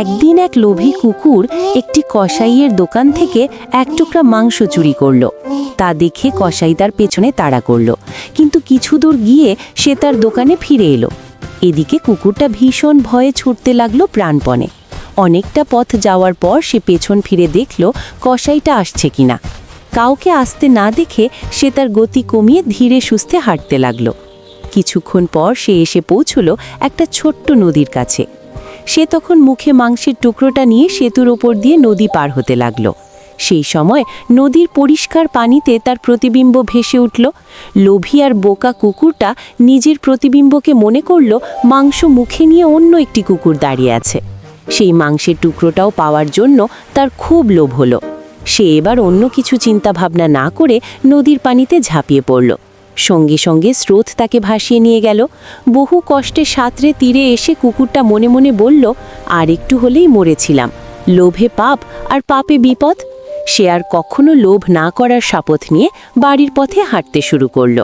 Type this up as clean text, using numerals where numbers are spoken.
একদিন এক লোভী কুকুর একটি কসাইয়ের দোকান থেকে এক টুকরা মাংস চুরি করল। তা দেখে কসাই তার পেছনে তাড়া করল, কিন্তু কিছু দূর গিয়ে সে তার দোকানে ফিরে এলো। এদিকে কুকুরটা ভীষণ ভয়ে ছুটতে লাগলো প্রাণপণে। অনেকটা পথ যাওয়ার পর সে পেছন ফিরে দেখল কসাইটা আসছে কিনা। কাউকে আসতে না দেখে সে তার গতি কমিয়ে ধীরে সুস্থে হাঁটতে লাগলো। কিছুক্ষণ পর সে এসে পৌঁছল একটা ছোট্ট নদীর কাছে। সে তখন মুখে মাংসের টুকরোটা নিয়ে সেতুর ওপর দিয়ে নদী পার হতে লাগলো। সেই সময় নদীর পরিষ্কার পানিতে তার প্রতিবিম্ব ভেসে উঠল। লোভী আর বোকা কুকুরটা নিজের প্রতিবিম্বকে মনে করল মাংস মুখে নিয়ে অন্য একটি কুকুর দাঁড়িয়ে আছে। সেই মাংসের টুকরোটাও পাওয়ার জন্য তার খুব লোভ হলো। সে এবার অন্য কিছু চিন্তা ভাবনা না করে নদীর পানিতে ঝাঁপিয়ে পড়ল। সঙ্গে সঙ্গে স্রোত তাকে ভাসিয়ে নিয়ে গেল। বহু কষ্টে সাঁতরে তীরে এসে কুকুরটা মনে মনে বলল, আর একটু হলেই মরেছিলাম। লোভে পাপ আর পাপে বিপদ। সে আর কখনো লোভ না করার শপথ নিয়ে বাড়ির পথে হাঁটতে শুরু করল।